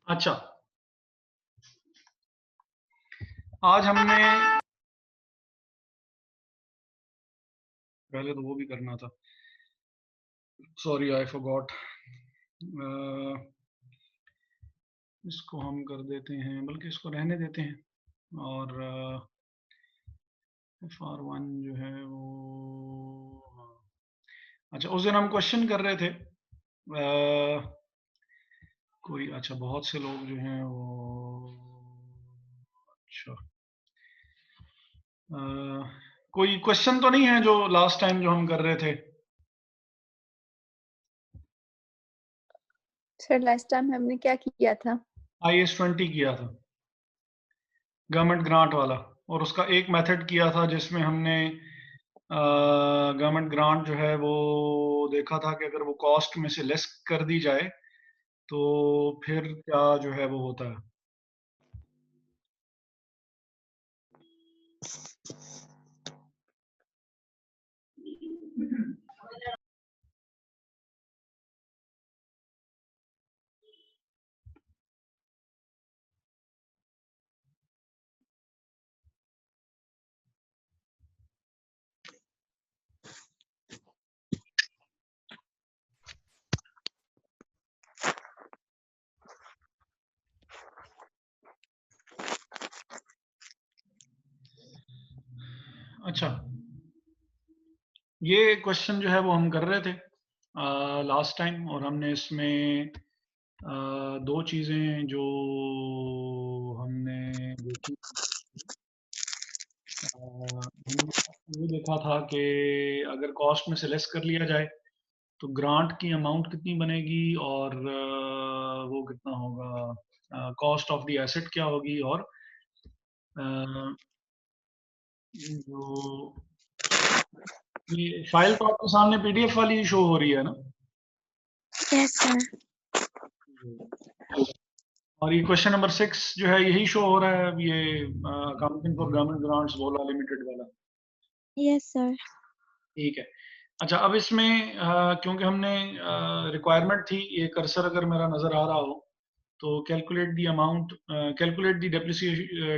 अच्छा, आज हमने पहले तो वो भी करना था, सॉरी आई फॉरगॉट। इसको हम कर देते हैं, बल्कि इसको रहने देते हैं। और FR1 जो है वो, हाँ। अच्छा, उस दिन हम क्वेश्चन कर रहे थे, कोई, अच्छा बहुत से लोग जो हैं वो, अच्छा कोई क्वेश्चन तो नहीं है जो लास्ट टाइम जो हम कर रहे थे? सर लास्ट टाइम हमने क्या किया था? IS-20 किया था, गवर्नमेंट ग्रांट वाला, और उसका एक मेथड किया था जिसमें हमने गवर्नमेंट ग्रांट जो है वो देखा था कि अगर वो कॉस्ट में से लेस कर दी जाए तो फिर क्या जो है वो होता है। अच्छा, ये क्वेश्चन जो है वो हम कर रहे थे लास्ट टाइम, और हमने इसमें दो चीजें जो हमने देखी, हमने ये देखा था कि अगर कॉस्ट में से लेस कर लिया जाए तो ग्रांट की अमाउंट कितनी बनेगी, और वो कितना होगा, कॉस्ट ऑफ द एसेट क्या होगी, और जो ये फाइल तो आपके सामने PDF वाली शो हो रही है ना? Yes sir. और ये क्वेश्चन नंबर 6 जो है यही शो हो रहा है अब, ये अकाउंटिंग फॉर गवर्नमेंट ग्रांट्स बोला लिमिटेड वाला। Yes sir. ठीक है। अच्छा, अब इसमें क्योंकि हमने रिक्वायरमेंट थी, ये कर्सर अगर मेरा नजर आ रहा हो तो calculate the amount, calculate the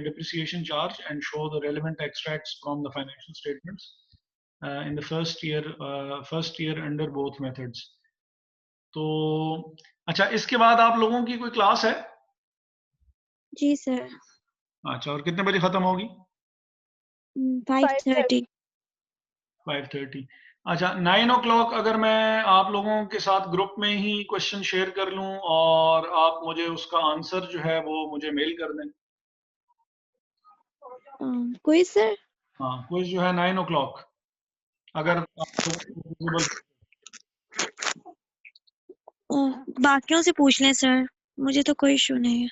depreciation charge and show the relevant extracts from the financial statements in the first year under both methods। तो अच्छा, इसके बाद आप लोगों की कोई क्लास है? जी सर। अच्छा, और कितने बजे खत्म होगी? 5:30। 5:30। अच्छा, 9 o'clock अगर मैं आप लोगों के साथ ग्रुप में ही क्वेश्चन शेयर कर लूं और आप मुझे उसका आंसर जो है वो मुझे मेल कर दें। कोई सर? हाँ, क्विज जो है 9 o'clock, अगर आप लोग बाकियों से पूछ लें सर, मुझे तो कोई इशू नहीं है।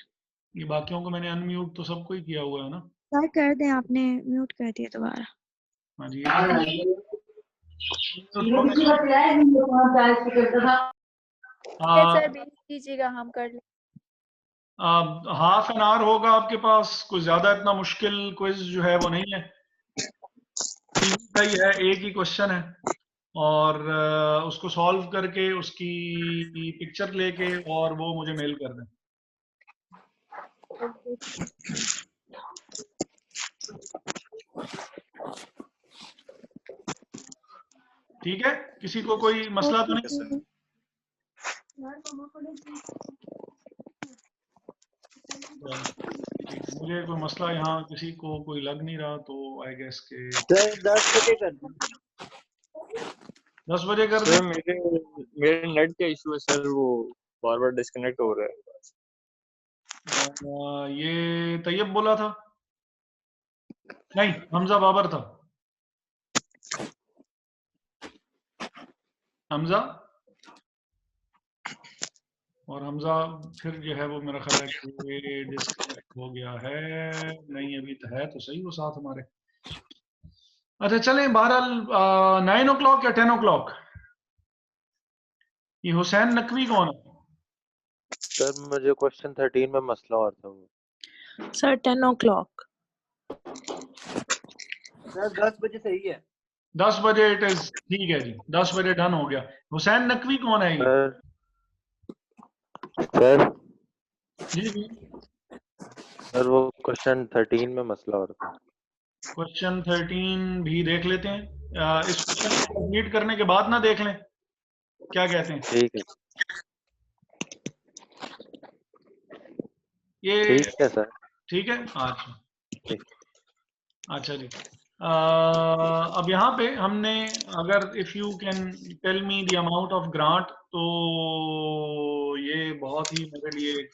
ये बाकियों को मैंने अनम्यूट तो सबको ही किया हुआ है ना? सर कर दें, आपने म्यूट कर दिया दोबारा। हाँ जी, सर भेज दीजिएगा, हम कर लें। हाफ एन आवर होगा आपके पास, कोई ज्यादा इतना मुश्किल क्विज जो है वो नहीं है, इजी सा ही है, एक ही क्वेश्चन है, और उसको सॉल्व करके उसकी पिक्चर लेके और वो मुझे मेल कर दें। ठीक है, किसी को कोई मसला तो नहीं? मुझे कोई मसला यहाँ किसी को कोई लग नहीं रहा, तो आई गेस के 10 बजे कर दें। 10 बजे कर सर दें। मेरे नेट का इशू है सर, वो बार बार डिस्कनेक्ट हो रहा है। ये तैयब बोला था? नहीं, हमजा बाबर था। हमजा, और हमजा फिर जो है वो मेरा ख्याल है कि डिस्कनेक्ट हो गया है। नहीं, अभी तो है तो सही वो साथ हमारे। अच्छा चलें, बहरहाल 9 o'clock या 10 o'clock? ये हुसैन नकवी कौन है? सर मुझे क्वेश्चन 13 में मसला और था वो। Sir 10 o'clock। सर 10 बजे सही है। 10 बजे इट इज, ठीक है जी, 10 बजे डन हो गया। हुसैन नकवी कौन है ये? सर जी जी। सर वो क्वेश्चन 13 में मसला और था। क्वेश्चन 13 भी देख लेते हैं। इस क्वेश्चन को कंप्लीट करने के बाद ना देख लें, क्या कहते हैं? ठीक है, ये ठीक है सर। ठीक है। अच्छा ठीक। अच्छा जी। अब यहाँ पे हमने, अगर if you can tell me the amount of grant, तो ये बहुत ही मेरे लिए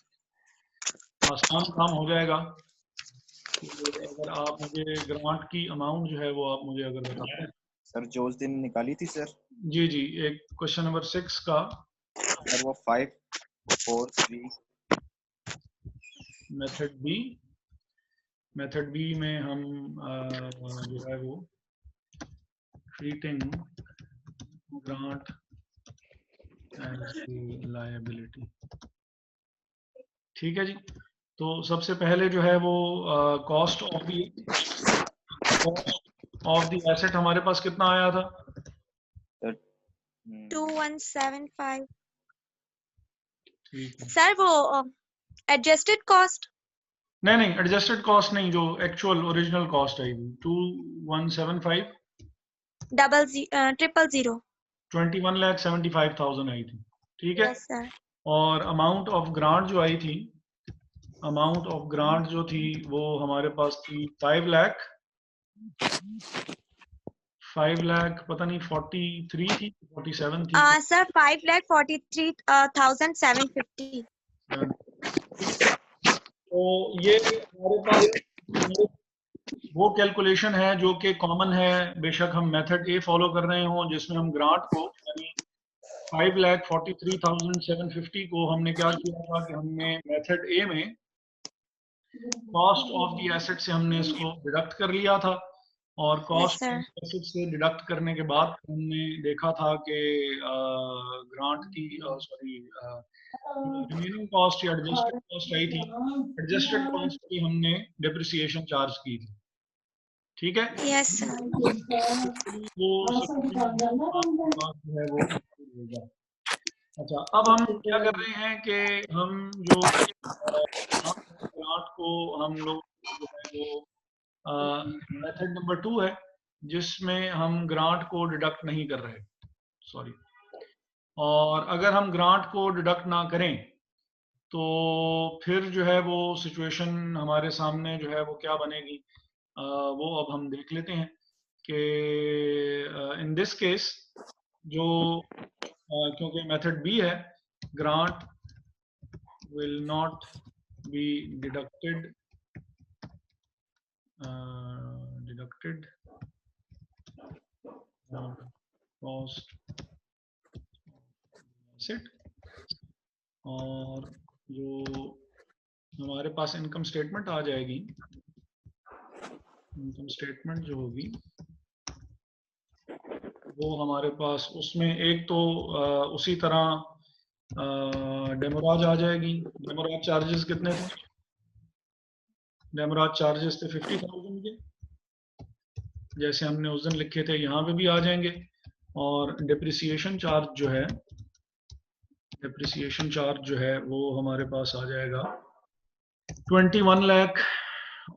आसान काम हो जाएगा। तो अगर आप मुझे ग्रांट की अमाउंट जो है वो आप मुझे अगर बता दें। सर जो उस दिन निकाली थी सर, जी जी, एक क्वेश्चन नंबर 6 का सर वो 5 4 3 मेथड बी में हम जो है वो ट्रीटिंग ग्रांट एज लायबिलिटी। ठीक है जी। तो सबसे पहले जो है वो कॉस्ट ऑफ द एसेट हमारे पास कितना आया था? सर 2175 ठीक है। सर वो एडजस्टेड कॉस्ट नहीं नहीं, एडजस्टेड कॉस्ट नहीं, जो एक्चुअल ओरिजिनल कॉस्ट आई थी 2175 000 21,75,000 आई थी। ठीक है। यस सर और अमाउंट ऑफ ग्रांट जो आई थी, अमाउंट ऑफ ग्रांट जो थी वो हमारे पास थी 5 लाख पता नहीं 43 थी 47 थी। सर 5,43,750 तो ये हमारे पास वो कैलकुलेशन है जो कि कॉमन है, बेशक हम मेथड ए फॉलो कर रहे हों, जिसमें हम ग्रांट को यानी 5,43,750 को हमने क्या किया था कि हमने मेथड ए में कॉस्ट ऑफ द एसेट से हमने इसको डिडक्ट कर लिया था। और yes cost sir of asset से डिडक्ट करने के बाद हमने देखा था कि ग्रांट की सॉरी रिमेनिंग कॉस्ट या एडजस्टेड कॉस्ट आई थी। एडजस्टेड कॉस्ट की हमने डिप्रिसिएशन चार्ज की थी। ठीक है। यस सर वो जो है वो होगा। अच्छा, अब हम क्या कर रहे हैं कि हम जो ग्रांट को हम लोग जो है वो मेथड नंबर 2 है जिसमें हम ग्रांट को डिडक्ट नहीं कर रहे, सॉरी। और अगर हम ग्रांट को डिडक्ट ना करें तो फिर जो है वो सिचुएशन हमारे सामने जो है वो क्या बनेगी, वो अब हम देख लेते हैं कि इन दिस केस जो क्योंकि मेथड बी है, grant will not be deducted cost set. और जो हमारे पास इनकम स्टेटमेंट आ जाएगी, इनकम स्टेटमेंट जो होगी वो हमारे पास उसमें एक तो उसी तरह डेमोराज आ जाएगी। डेमोराज चार्जेस कितने थे? डेमोराज चार्जेस थे 50,000 के, जैसे हमने उस दिन लिखे थे, यहाँ पे भी आ जाएंगे। और डिप्रिसिएशन चार्ज जो है, डिप्रिसिएशन चार्ज जो है वो हमारे पास आ जाएगा 21 लाख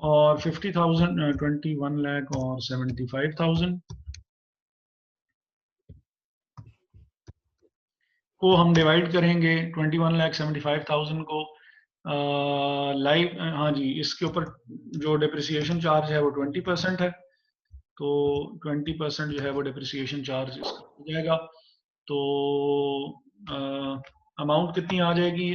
और 50,000, 21 लाख और 75,000 को हम डिवाइड करेंगे। 21,75,000 को लाइव, हाँ जी, इसके ऊपर जो डिप्रिसिएशन चार्ज है वो 20% है, तो 20% जो है वो डिप्रिसिएशन चार्ज इसका हो जाएगा। तो अमाउंट कितनी आ जाएगी?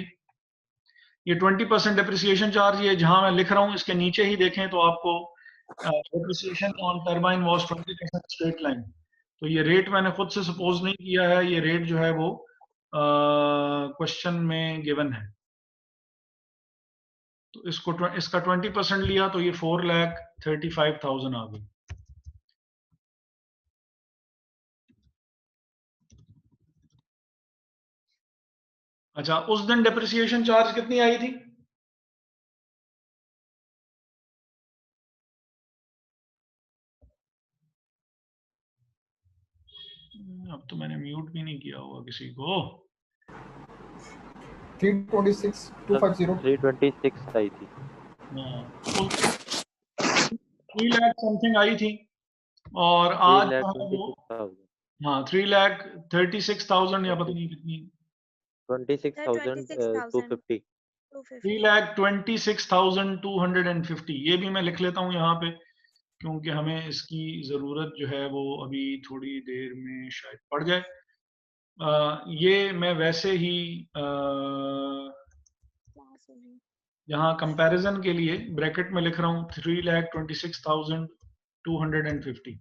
ये 20% डिप्रिसिएशन चार्ज, ये जहां मैं लिख रहा हूँ इसके नीचे ही देखें तो आपको depreciation on turbine was 20% straight line. तो ये रेट मैंने खुद से सपोज नहीं किया है, ये रेट जो है वो क्वेश्चन में गिवन है। तो इसका 20% लिया तो ये 4,35,000 आ गई। अच्छा, उस दिन डिप्रिसिएशन चार्ज कितनी आई थी? अब तो मैंने म्यूट भी नहीं किया हुआ किसी को। 326,250 326 आई थी। 3 लाख समथिंग आई थी और आज जो है वो 3,26,000 हाँ 3,36,000 या पता नहीं कितनी 26,250 3,26,250 ये भी मैं लिख लेता हूँ यहाँ पे क्योंकि हमें इसकी ज़रूरत जो है वो अभी थोड़ी देर में शायद पड़ जाए। ये मैं वैसे ही यहाँ कंपैरिजन के लिए ब्रैकेट में लिख रहा हूँ 3,26,250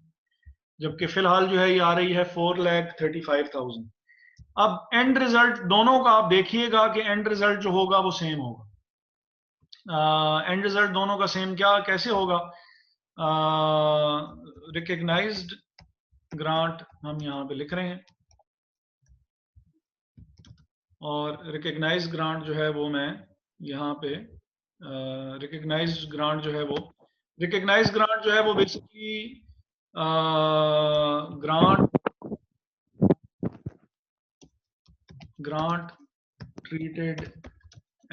जबकि फिलहाल जो है ये आ रही है 4,35,000। अब एंड रिजल्ट दोनों का आप देखिएगा कि एंड रिजल्ट जो होगा वो सेम होगा। एंड रिजल्ट दोनों का सेम कैसे होगा? रिकग्नाइज्ड ग्रांट हम यहाँ पे लिख रहे हैं और रिकग्नाइज्ड ग्रांट जो है वो मैं यहाँ पे रिकग्नाइज्ड ग्रांट जो है वो basically grant treated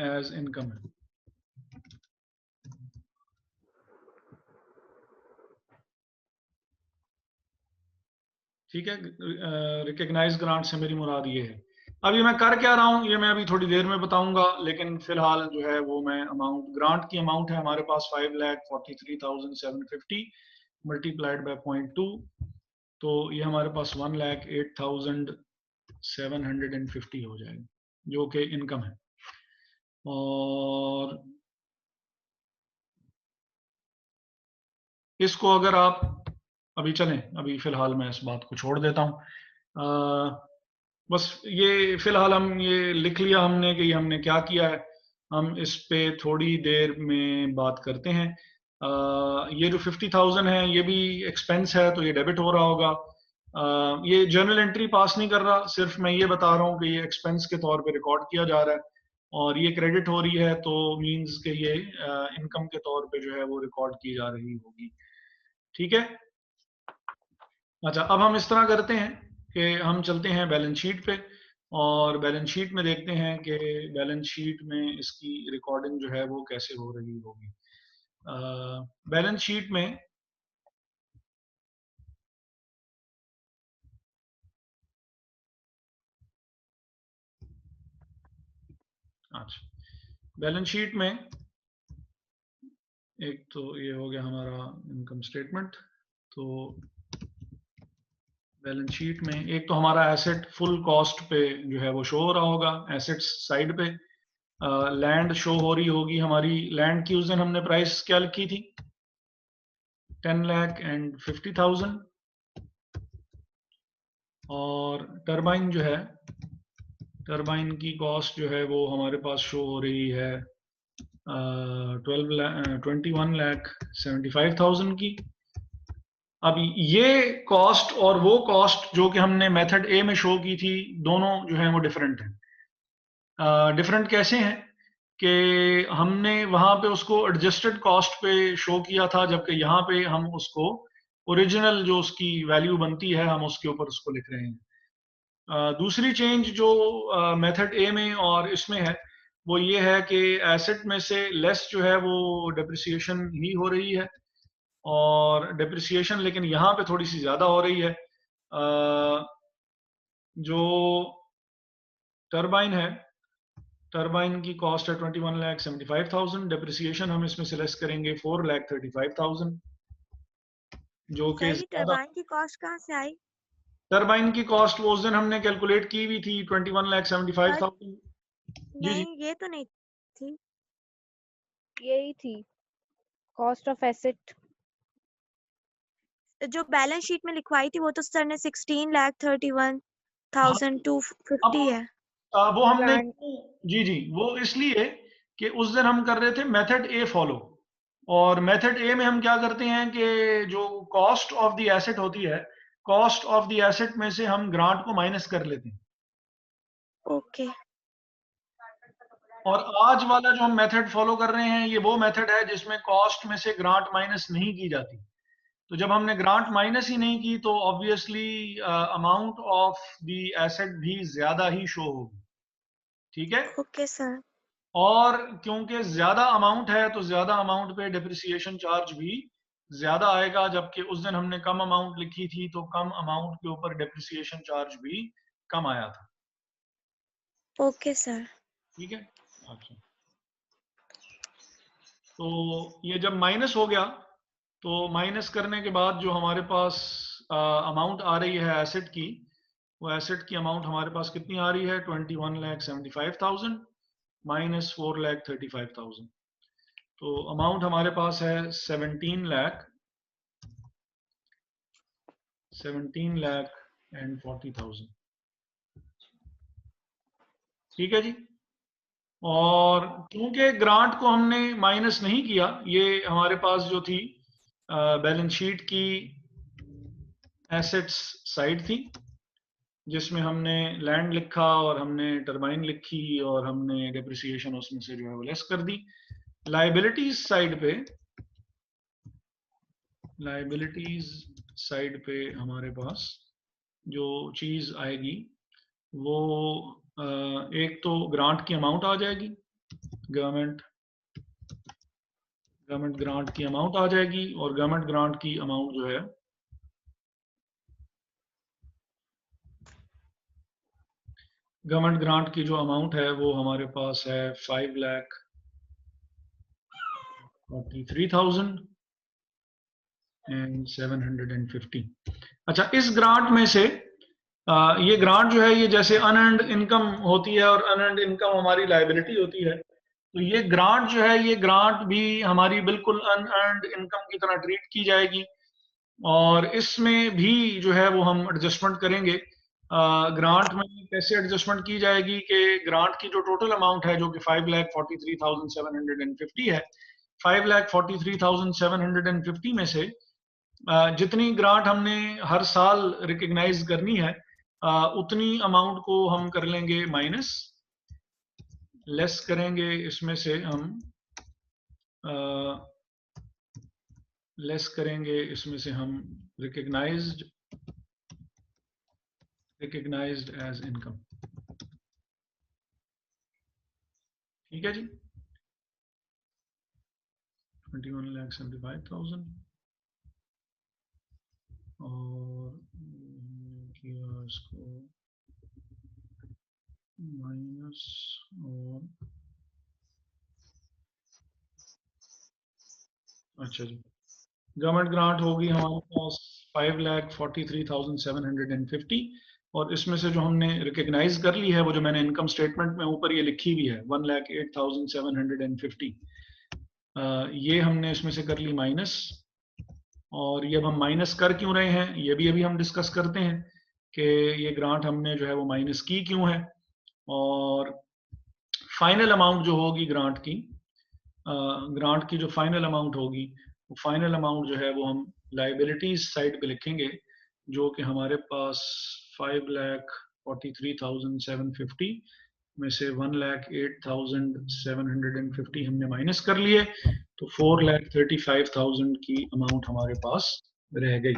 as income है। ठीक है, रिकग्नाइज ग्रांट से मेरी मुराद ये है। अभी मैं कर क्या रहा हूँ ये मैं अभी थोड़ी देर में बताऊंगा, लेकिन फिलहाल जो है वो मैं अमाउंट ग्रांट की अमाउंट है हमारे पास 5,43,750 मल्टीप्लाइड बाय 0.2 तो ये हमारे पास 1,08,750 हो जाएगा जो कि इनकम है। और इसको अगर आप अभी चलें, अभी फिलहाल मैं इस बात को छोड़ देता हूँ। बस ये फिलहाल हम ये लिख लिया हमने कि हमने क्या किया है, हम इस पे थोड़ी देर में बात करते हैं। ये जो 50,000 है ये भी एक्सपेंस है तो ये डेबिट हो रहा होगा। ये जर्नल एंट्री पास नहीं कर रहा, सिर्फ मैं ये बता रहा हूँ कि ये एक्सपेंस के तौर पे रिकॉर्ड किया जा रहा है और ये क्रेडिट हो रही है तो मींस कि ये इनकम के तौर पे जो है वो रिकॉर्ड की जा रही होगी। ठीक है, अच्छा अब हम इस तरह करते हैं कि हम चलते हैं बैलेंस शीट पे और बैलेंस शीट में देखते हैं कि बैलेंस शीट में इसकी रिकॉर्डिंग जो है वो कैसे हो रही होगी। बैलेंस शीट में अच्छा बैलेंस शीट में एक तो ये हो गया हमारा इनकम स्टेटमेंट। तो बैलेंस शीट में एक तो हमारा एसेट फुल कॉस्ट पे जो है वो शो हो रहा होगा, एसेट्स साइड पे लैंड शो हो रही होगी हमारी। लैंड की उस दिन हमने प्राइस क्या लिखी थी? 10,50,000। और टरबाइन जो है, टरबाइन की कॉस्ट जो है वो हमारे पास शो हो रही है 21,75,000 की। अब ये कॉस्ट और वो कॉस्ट जो कि हमने मेथड ए में शो की थी दोनों जो है वो डिफरेंट हैं। डिफरेंट कैसे हैं कि हमने वहां पे उसको एडजस्टेड कॉस्ट पे शो किया था जबकि यहाँ पे हम उसको ओरिजिनल जो उसकी वैल्यू बनती है हम उसके ऊपर उसको लिख रहे हैं। दूसरी चेंज जो मेथड ए में और इसमें है वो ये है कि एसेट में से लेस जो है वो डिप्रिसिएशन ही हो रही है और डिप्रिसिएशन लेकिन यहाँ पे थोड़ी सी ज्यादा हो रही है। जो टरबाइन है, टरबाइन की कॉस्ट है 21,75,000, डिप्रिसिएशन हम इसमें से लेस करेंगे 4,35,000 जो कि टरबाइन की कॉस्ट कहाँ से आई? टरबाइन की कॉस्ट वो उस दिन हमने कैलकुलेट की हुई थी 21,75,000। जी नहीं ये तो नहीं थी, यही थी कॉस्ट ऑफ एसेट जो बैलेंस शीट में लिखवाई थी वो तो सर ने 16,31,250 है। वो हमने जी वो इसलिए कि उस दिन हम कर रहे थे मेथड ए फॉलो और मेथड ए में हम क्या करते हैं कि जो कॉस्ट ऑफ द एसेट होती है, कॉस्ट ऑफ द एसेट में से हम ग्रांट को माइनस कर लेते हैं। ओके। और आज वाला जो हम मेथड फॉलो कर रहे हैं ये वो मेथड है जिसमें कॉस्ट में से ग्रांट माइनस नहीं की जाती। तो जब हमने ग्रांट माइनस ही नहीं की तो obviously amount of the asset भी ज्यादा ही शो होगी। ठीक है। Okay sir. और क्योंकि ज्यादा अमाउंट है तो ज्यादा अमाउंट पे डिप्रिसिएशन चार्ज भी ज्यादा आएगा, जबकि उस दिन हमने कम अमाउंट लिखी थी तो कम अमाउंट के ऊपर डिप्रिसिएशन चार्ज भी कम आया था। Okay sir. ठीक है। अच्छा, तो ये जब माइनस हो गया तो माइनस करने के बाद जो हमारे पास अमाउंट आ रही है एसेट की, वो एसेट की अमाउंट हमारे पास कितनी आ रही है, 21,75,000 माइनस 4,35,000। तो अमाउंट हमारे पास है 17,40,000। ठीक है जी। और क्योंकि ग्रांट को हमने माइनस नहीं किया, ये हमारे पास जो थी बैलेंस शीट की एसेट्स साइड थी, जिसमें हमने लैंड लिखा और हमने टरबाइन लिखी और हमने डेप्रिसिएशन उसमें से जो है वो लेस कर दी। लायबिलिटीज साइड पे हमारे पास जो चीज आएगी वो एक तो ग्रांट की अमाउंट आ जाएगी, गवर्नमेंट ग्रांट की अमाउंट आ जाएगी, और गवर्नमेंट ग्रांट की अमाउंट जो है गवर्नमेंट ग्रांट की जो अमाउंट है वो हमारे पास है 5,43,750। अच्छा, इस ग्रांट में से ये ग्रांट जो है ये जैसे अनअर्न्ड इनकम होती है और अनअर्न्ड इनकम हमारी लायबिलिटी होती है, तो ये ग्रांट जो है ये ग्रांट भी हमारी बिल्कुल अनअर्न्ड इनकम की तरह ट्रीट की जाएगी। और इसमें भी जो है वो हम एडजस्टमेंट करेंगे। ग्रांट में कैसे एडजस्टमेंट की जाएगी कि ग्रांट की जो टोटल अमाउंट है जो कि 5,43,750 है, 5,43,750 में से जितनी ग्रांट हमने हर साल रिकग्नाइज करनी है उतनी अमाउंट को हम कर लेंगे माइनस, लेस करेंगे इसमें से हम लेस करेंगे इसमें से हम रिकग्नाइज्ड एज इनकम। ठीक है जी। 21,75,000 और किया इसको माइनस, और अच्छा जी, गवर्नमेंट ग्रांट होगी हमारे पास 5,43,750, और इसमें से जो हमने रिकग्नाइज कर ली है वो जो मैंने इनकम स्टेटमेंट में ऊपर ये लिखी हुई है 1,08,750, ये हमने इसमें से कर ली माइनस। और ये अब हम माइनस कर क्यों रहे हैं ये भी अभी हम डिस्कस करते हैं कि ये ग्रांट हमने जो है वो माइनस की क्यों है। और फाइनल अमाउंट जो होगी ग्रांट की जो फाइनल अमाउंट होगी, वो फाइनल अमाउंट जो है वो हम लाइबिलिटीज साइड पे लिखेंगे, जो कि हमारे पास 5,43,750 में से 1,08,750 हमने माइनस कर लिए, तो 4,35,000 की अमाउंट हमारे पास रह गई।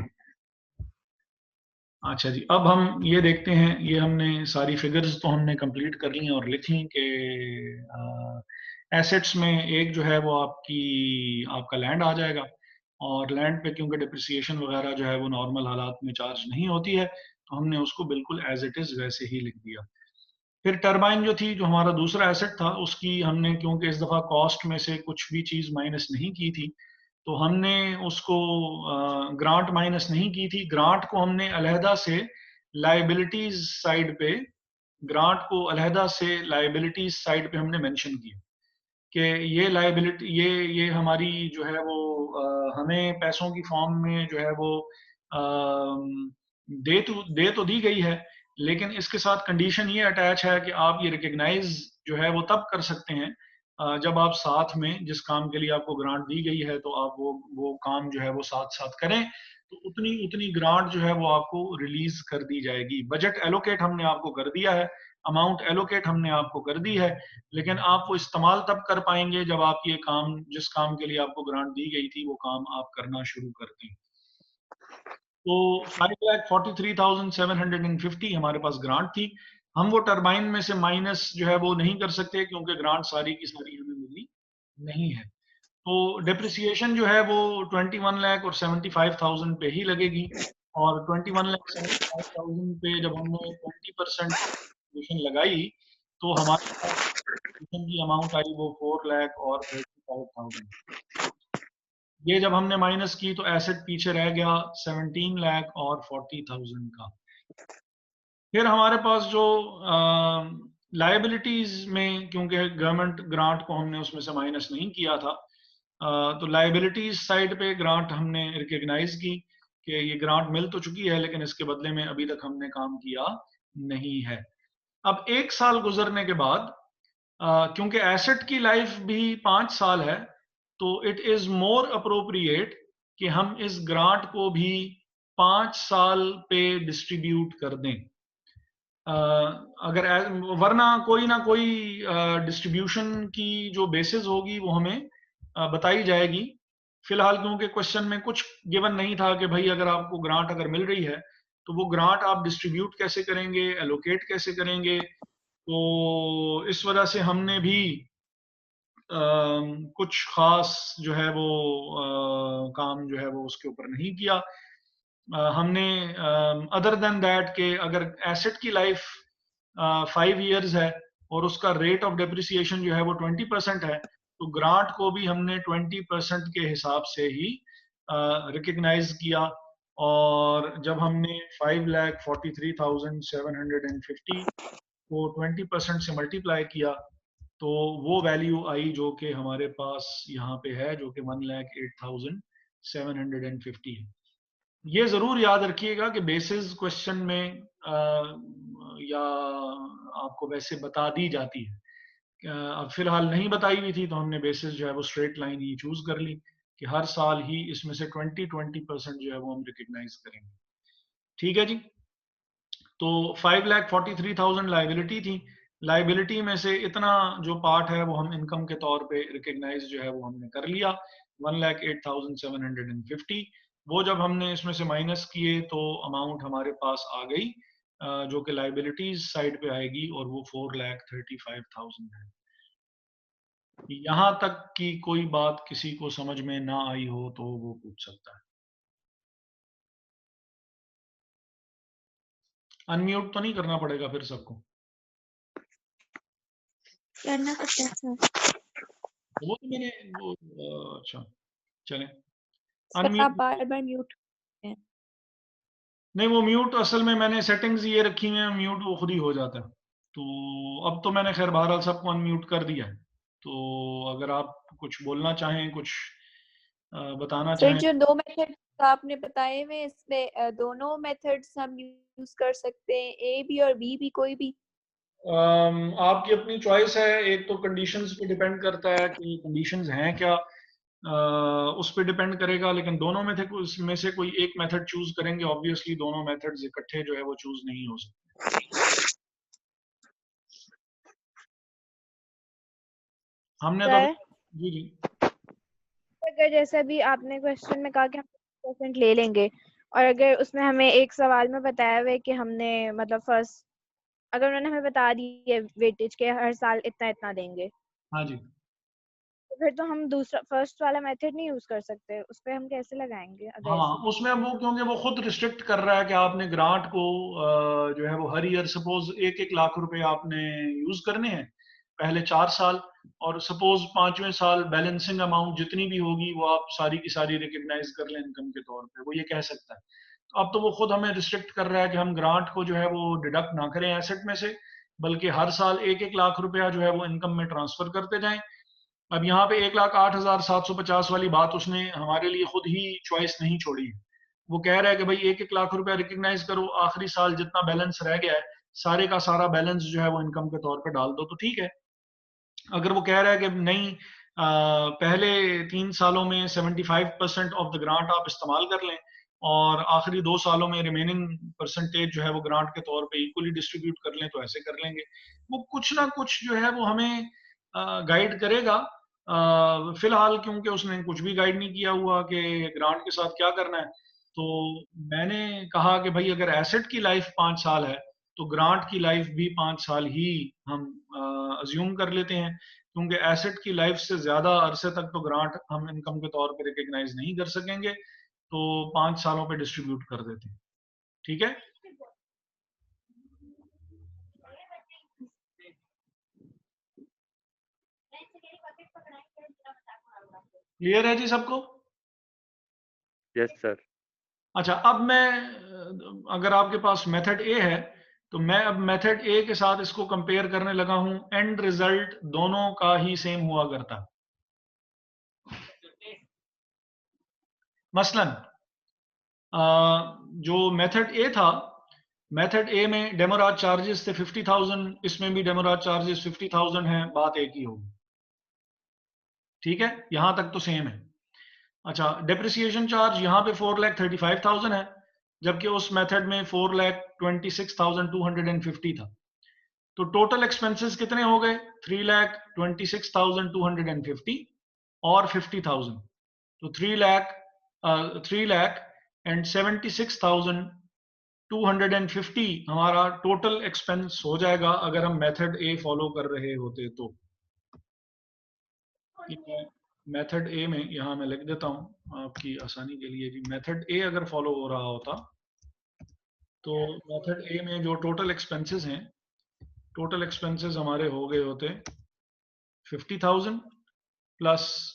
अच्छा जी, अब हम ये देखते हैं, ये हमने सारी फिगर्स तो हमने कंप्लीट कर ली और लिखी कि एसेट्स में एक जो है वो आपका लैंड आ जाएगा, और लैंड पे क्योंकि डिप्रिसिएशन वगैरह जो है वो नॉर्मल हालात में चार्ज नहीं होती है तो हमने उसको बिल्कुल एज इट इज वैसे ही लिख दिया। फिर टरबाइन जो थी, जो हमारा दूसरा एसेट था, उसकी हमने क्योंकि इस दफा कॉस्ट में से कुछ भी चीज माइनस नहीं की थी तो हमने उसको ग्रांट माइनस नहीं की थी, ग्रांट को हमने अलहदा से लाइबिलिटीज साइड पे हमने मेंशन किया कि ये लाइबिलिटी ये हमारी जो है वो हमें पैसों की फॉर्म में जो है वो दे तो दी गई है, लेकिन इसके साथ कंडीशन ये अटैच है कि आप ये रिकग्नाइज जो है वो तब कर सकते हैं जब आप साथ में जिस काम के लिए आपको ग्रांट दी गई है तो आप वो काम जो है वो साथ साथ करें, तो उतनी ग्रांट जो है वो आपको रिलीज कर दी जाएगी। बजट एलोकेट हमने आपको कर दिया है, अमाउंट एलोकेट हमने आपको कर दी है, लेकिन आप वो इस्तेमाल तब कर पाएंगे जब आप ये काम, जिस काम के लिए आपको ग्रांट दी गई थी, वो काम आप करना शुरू कर दें। तो 5,43,750 हमारे पास ग्रांट थी, हम वो टरबाइन में से माइनस जो है वो नहीं कर सकते क्योंकि ग्रांट सारी की सारी हमें मिली नहीं है। तो डेप्रिसिएशन जो है वो 21 लाख और 75,000 पे ही लगेगी, और 21 लाख 75,000 पे जब हमने 20% डेप्रिसिएशन लगाई तो हमारे पास डेप्रिसिएशन की अमाउंट आई वो 4 लाख और 35,000। ये जब हमने माइनस की तो एसेट पीछे रह गया 17 लाख और 40,000 का। फिर हमारे पास जो लाइबिलिटीज में, क्योंकि गवर्नमेंट ग्रांट को हमने उसमें से माइनस नहीं किया था, तो लाइबिलिटीज साइड पे ग्रांट हमने रिकग्नाइज की कि ये ग्रांट मिल तो चुकी है लेकिन इसके बदले में अभी तक हमने काम किया नहीं है। अब 1 साल गुजरने के बाद, क्योंकि एसेट की लाइफ भी 5 साल है, तो इट इज मोर अप्रोप्रिएट कि हम इस ग्रांट को भी 5 साल पे डिस्ट्रीब्यूट कर दें। अगर वरना कोई ना कोई डिस्ट्रीब्यूशन की जो बेसिस होगी वो हमें बताई जाएगी। फिलहाल क्योंकि क्वेश्चन में कुछ गिवन नहीं था कि भाई अगर आपको ग्रांट अगर मिल रही है तो वो ग्रांट आप डिस्ट्रीब्यूट कैसे करेंगे, एलोकेट कैसे करेंगे, तो इस वजह से हमने भी कुछ खास जो है वो काम जो है वो उसके ऊपर नहीं किया। हमने अदर देन दैट के अगर एसेट की लाइफ 5 इयर्स है और उसका रेट ऑफ डेप्रिसिएशन जो है वो 20% है, तो ग्रांट को भी हमने 20% के हिसाब से ही रिकग्नाइज किया। और जब हमने 5,43,750 को 20% से मल्टीप्लाई किया तो वो वैल्यू आई जो कि हमारे पास यहाँ पे है, जो कि 1,08,750 है। ये जरूर याद रखिएगा कि बेसिस क्वेश्चन में या आपको वैसे बता दी जाती है, अब फिलहाल नहीं बताई हुई थी तो हमने बेसिस जो है वो स्ट्रेट लाइन ही चूज कर ली कि हर साल ही इसमें से 20% जो है वो हम रिकग्नाइज करेंगे। ठीक है जी। तो 5,43,000 लाइबिलिटी थी। लाइबिलिटी में से इतना जो पार्ट है वो हम इनकम के तौर पे रिकग्नाइज जो है वो हमने कर लिया 1,08,750। वो जब हमने इसमें से माइनस किए तो अमाउंट हमारे पास आ गई जो कि लाइबिलिटीज साइड पे आएगी और वो 4,35,000 है। यहां तक की कोई बात किसी को समझ में ना आई हो तो वो पूछ सकता है। अनम्यूट तो नहीं करना पड़ेगा फिर सबको? करना पड़ता है सर। वो तो मैंने वो अच्छा चले सर आप अनम्यूट। बार-बार म्यूट हैं। नहीं, वो म्यूट असल में मैंने सेटिंग्स ये रखी हुई हैं, म्यूट वो खुद ही हो जाता है। तो अब तो मैंने खैर बहरहाल सबको अनम्यूट कर दिया है। तो अगर आप कुछ बोलना चाहें, कुछ बताना सर चाहें। जो 2 मेथड आपने बताए हुए इसमें दोनों मेथड्स हम यूज कर सकते हैं, ए भी और बी भी, कोई भी? आपकी अपनी चॉइस है। एक तो कंडीशंस पे डिपेंड करता है कि कंडीशंस हैं क्या, उस पे डिपेंड करेगा। लेकिन दोनों में थे उसमें से कोई एक मेथड चूज करेंगे, ऑब्वियसली दोनों मेथड्स इकट्ठे जो है वो चूज नहीं हो सकते। हमने तो सर जी जी अगर जैसा भी आपने क्वेश्चन में कहा कि हम 50% ले लेंगे और अगर उसमें हमें एक सवाल में बताया हुआ है कि हमने मतलब फर्स्ट, अगर उन्होंने हमें बता दी है वेटेज के हर साल इतना इतना देंगे, हाँ जी। तो फिर तो हम दूसरा फर्स्ट वाला मेथड नहीं यूज कर सकते। उस पे हम कैसे लगाएंगे अगर हाँ, ऐसे? उसमें वो क्योंकि वो खुद रिस्ट्रिक्ट कर रहा है कि आपने ग्रांट को जो है वो हर ईयर सपोज 1-1 लाख रुपए आपने यूज करने हैं पहले 4 साल, और सपोज 5वें साल बैलेंसिंग अमाउंट जितनी भी होगी वो आप सारी की सारी रिकग्नाइज कर लें इनकम के तौर पे, वो ये कह सकता है। तो अब तो वो खुद हमें रिस्ट्रिक्ट कर रहा है कि हम ग्रांट को जो है वो डिडक्ट ना करें एसेट में से, बल्कि हर साल 1-1 लाख रुपया जो है वो इनकम में ट्रांसफर करते जाएं। अब यहाँ पे 1,08,750 वाली बात उसने हमारे लिए खुद ही चॉइस नहीं छोड़ी है। वो कह रहा है कि भाई 1-1 लाख रुपया रिकग्नाइज करो, आखिरी साल जितना बैलेंस रह गया है सारे का सारा बैलेंस जो है वो इनकम के तौर पे डाल दो, तो ठीक है। अगर वो कह रहा है कि नहीं, पहले 3 सालों में 75% ऑफ द ग्रांट आप इस्तेमाल कर लें और आखिरी 2 सालों में रिमेनिंग परसेंटेज जो है वो ग्रांट के तौर पे इक्वली डिस्ट्रीब्यूट कर लें, तो ऐसे कर लेंगे। वो कुछ ना कुछ जो है वो हमें गाइड करेगा। फिलहाल क्योंकि उसने कुछ भी गाइड नहीं किया हुआ कि ग्रांट के साथ क्या करना है, तो मैंने कहा कि भाई अगर एसेट की लाइफ 5 साल है तो ग्रांट की लाइफ भी 5 साल ही हम अज्यूम कर लेते हैं, क्योंकि एसेट की लाइफ से ज्यादा अरसे तक तो ग्रांट हम इनकम के तौर पर रिकग्नाइज नहीं कर सकेंगे, तो 5 सालों पे डिस्ट्रीब्यूट कर देते हैं। ठीक है, क्लियर है जी सबको? Yes sir. अच्छा, अब मैं अगर आपके पास मेथड ए है तो मैं अब मेथड ए के साथ इसको कंपेयर करने लगा हूं। एंड रिजल्ट दोनों का ही सेम हुआ करता। मसलन जो मेथड ए था, मेथड ए में डेमोराज चार्जेस थे 50,000, इसमें भी डेमोराज चार्जेस 50,000 है, बात एक ही होगी। ठीक है, यहां तक तो सेम है। अच्छा, डेप्रिसिएशन चार्ज यहाँ पे 4,35,000 है, जबकि उस मेथड में 4,26,250 था। तो टोटल एक्सपेंसेस कितने हो गए? 3,26,250 और 50,000, तो 3,76,250 हमारा टोटल एक्सपेंस हो जाएगा अगर हम मेथड ए फॉलो कर रहे होते तो। मेथड ए में यहां मैं लिख देता हूं आपकी आसानी के लिए जी। मेथड ए अगर फॉलो हो रहा होता तो मेथड ए में जो टोटल एक्सपेंसेस हैं, टोटल एक्सपेंसेस हमारे हो गए होते 50,000 प्लस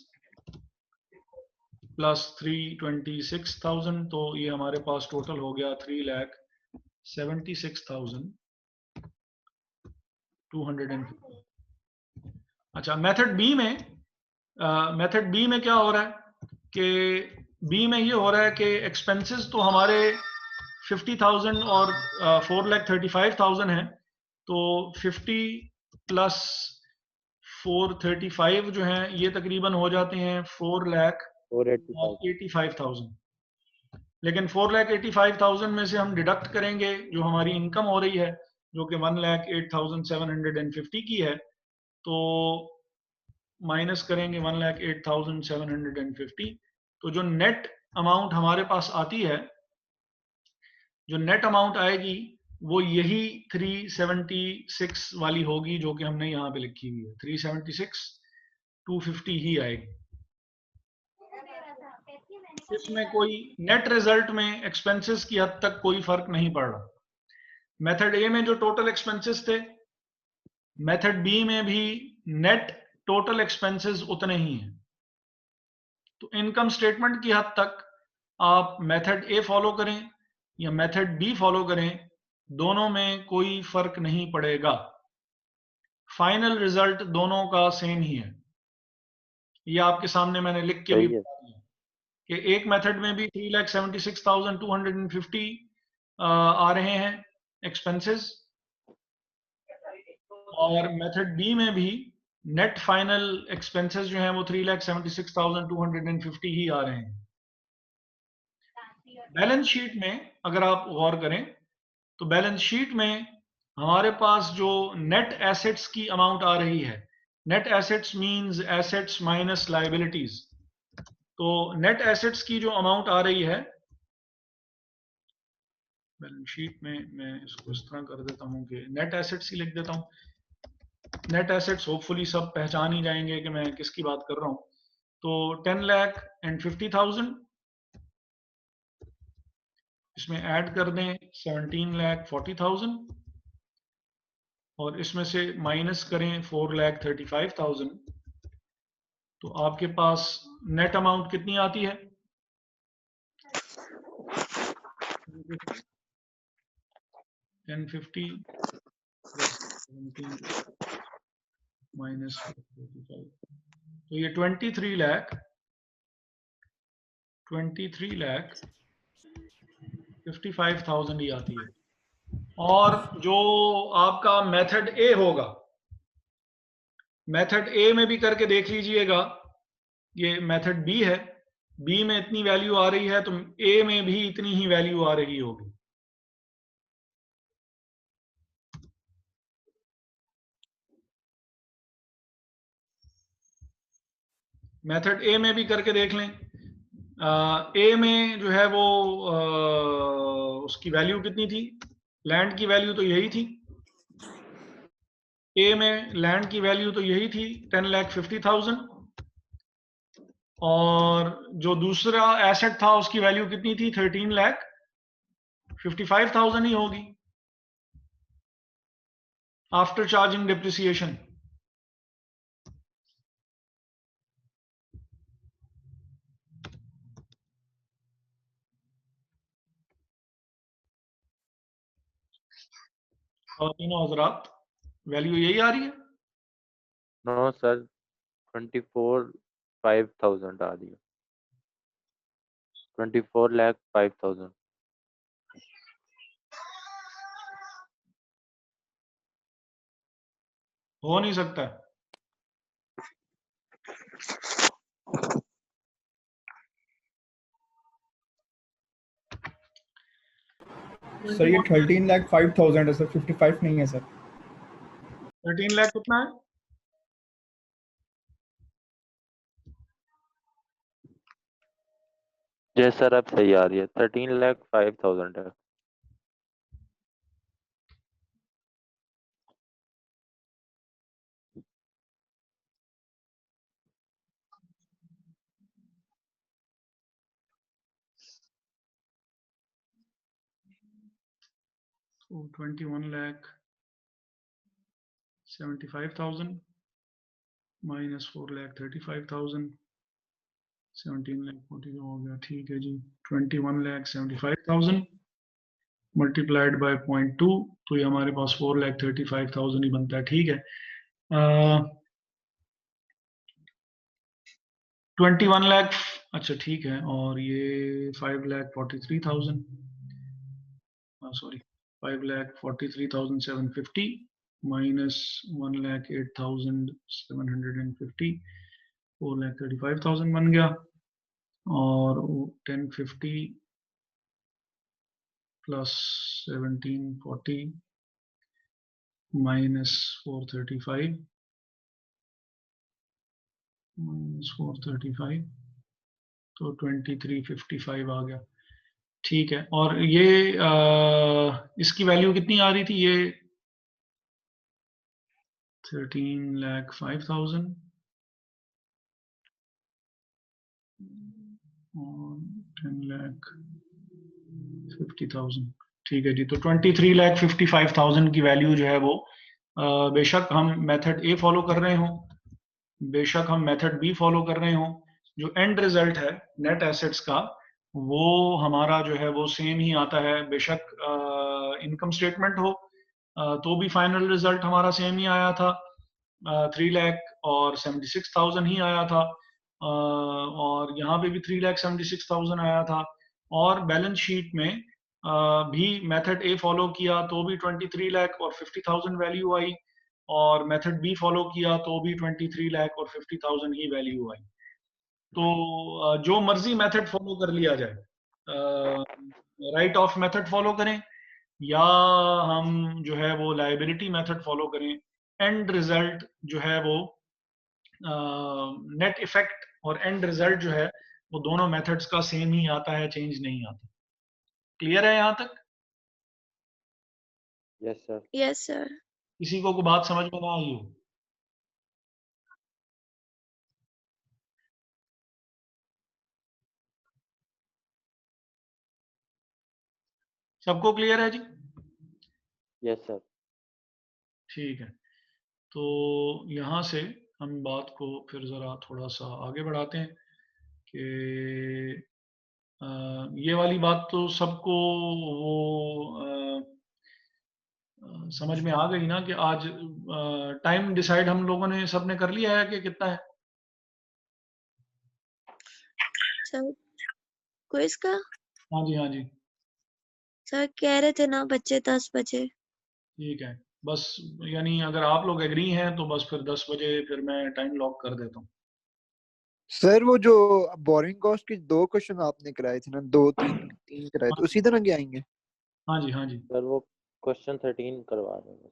326,000, तो ये हमारे पास टोटल हो गया 3,76,250। अच्छा, मेथड बी में क्या हो रहा है कि बी में ये हो रहा है कि एक्सपेंसेस तो हमारे 50,000 और 4,35,000 है, तो 50 प्लस 435 जो है ये तकरीबन हो जाते हैं 4,85,000। लेकिन 4,85,000 में से हम डिडक्ट करेंगे जो हमारी इनकम हो रही है, जो कि 1,08,750 की है, तो माइनस करेंगे 1,08,750, तो जो नेट अमाउंट हमारे पास आती है, जो नेट अमाउंट आएगी वो यही 376 वाली होगी जो कि हमने यहाँ पे लिखी हुई है। 376,250 ही आएगी। इसमें कोई नेट रिजल्ट में एक्सपेंसेस की हद तक कोई फर्क नहीं पड़ रहा। मेथड ए में जो टोटल एक्सपेंसेस थे, मेथड बी में भी नेट टोटल एक्सपेंसेस उतने ही हैं। तो इनकम स्टेटमेंट की हद तक आप मेथड ए फॉलो करें या मेथड बी फॉलो करें, दोनों में कोई फर्क नहीं पड़ेगा। फाइनल रिजल्ट दोनों का सेम ही है। ये आपके सामने मैंने लिख के भी बता दिया कि एक मेथड में भी 3,76,250 आ रहे हैं एक्सपेंसेस, और मेथड बी में भी नेट फाइनल एक्सपेंसेस जो हैं वो 3,76,250 ही आ रहे हैं। बैलेंस शीट में अगर आप गौर करें तो बैलेंस शीट में हमारे पास जो नेट एसेट्स की अमाउंट आ रही है, net assets means assets minus liabilities, तो नेट एसेट्स की जो अमाउंट आ रही है बैलेंस शीट में, मैं इसको इस तरह कर देता हूं कि नेट एसेट्स ही लिख देता हूं। नेट एसेट्स होपफुली सब पहचान ही जाएंगे कि मैं किसकी बात कर रहा हूं। तो 10,50,000 इसमें ऐड कर दें 17,40,000 और इसमें से माइनस करें 4,35,000, तो आपके पास नेट अमाउंट कितनी आती है? 1050 माइनस 45, तो ये 23,55,000 ही आती है। और जो आपका मेथड ए होगा, मेथड ए में भी करके देख लीजिएगा, ये मेथड बी है, बी में इतनी वैल्यू आ रही है तो ए में भी इतनी ही वैल्यू आ रही होगी। मेथड ए में भी करके देख लें। ए में जो है वो उसकी वैल्यू कितनी थी? लैंड की वैल्यू तो यही थी, ए में लैंड की वैल्यू तो यही थी 10,50,000, और जो दूसरा एसेट था उसकी वैल्यू कितनी थी? 13,55,000 ही होगी आफ्टर चार्जिंग डिप्रिसिएशन। और तीनों हजरात वैल्यू यही आ रही है? नो सर, 24,05,000 आ रही है। 24,05,000। हो नहीं सकता। सर ये 13,05,000 है सर, 55 नहीं है सर। 13 लाख कितना है? जी सर, अब सही आ रही है, 13,05,000 है। तो 21,75,000 माइनस 4,35,000, 17,40 हो गया। ठीक है जी, 21,75,000 मल्टीप्लाइड बाय 0.2, तो ये हमारे पास 4,35,000 ही बनता है। ठीक है, 21 लाख, अच्छा ठीक है, और ये 5,43,000, सॉरी 5,43,750 माइनस 1,08,750, 4,35,000 बन गया, और 1050 प्लस 1740 माइनस 435 माइनस 435, तो 2355 आ गया। ठीक है, और ये इसकी वैल्यू कितनी आ रही थी? ये 13,05,000 और 10,50,000। ठीक है जी, तो 23,55,000 की वैल्यू जो है वो बेशक हम मेथड ए फॉलो कर रहे हों, बेशक हम मेथड बी फॉलो कर रहे हों, जो एंड रिजल्ट है नेट एसेट्स का वो हमारा जो है वो सेम ही आता है। बेशक इनकम स्टेटमेंट हो तो भी फाइनल रिजल्ट हमारा सेम ही आया था, 3,76,000 ही आया था, और यहाँ पे भी 3,76,000 आया था, और बैलेंस शीट में भी मेथड ए फॉलो किया तो भी 23,50,000 वैल्यू आई, और मेथड बी फॉलो किया तो भी 23,50,000 ही वैल्यू आई। तो जो मर्जी मेथड फॉलो कर लिया जाए, राइट ऑफ मेथड फॉलो करें या हम जो है वो लायबिलिटी मेथड फॉलो करें, एंड रिजल्ट जो है वो नेट इफेक्ट और एंड रिजल्ट जो है वो दोनों मेथड्स का सेम ही आता है, चेंज नहीं आता। क्लियर है यहाँ तक? Yes sir. Yes sir. किसी को कोई बात समझ में ना आई हो? सबको क्लियर है जी? Yes sir. ठीक है, तो यहाँ से हम बात को फिर ज़रा थोड़ा सा आगे बढ़ाते हैं कि ये वाली बात तो सबको वो समझ में आ गई ना कि आज टाइम डिसाइड हम लोगों ने सबने कर लिया है कि कितना है? सर क्विज का? हाँ जी, हाँ जी, सर कह रहे थे ना बच्चे 10 बजे। ठीक है, बस यानी अगर आप लोग एग्री हैं तो बस फिर 10 बजे फिर मैं टाइम लॉक कर देता हूँ। सर वो जो बोरिंग कॉस्ट के 2 क्वेश्चन आपने कराए थे ना, 2 3 कराए थे, उसी तरह के आएंगे? हाँ जी, हाँ जी, सर वो क्वेश्चन 13 करवा रहे हैं।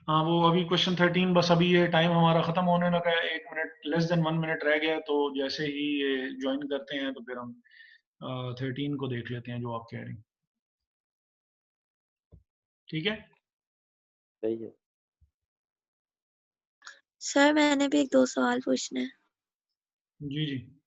हाँ वो अभी क्वेश्चन 13, बस अभी ये टाइम हमारा खत्म होने लगा है, 1 मिनट लेस देन 1 मिनट रह गया है, तो जैसे ही ये ज्वाइन करते हैं तो फिर हम 13 को देख लेते हैं जो आप कह रहे हैं। ठीक है? सही है। सर मैंने भी एक दो सवाल पूछने हैं। जी जी।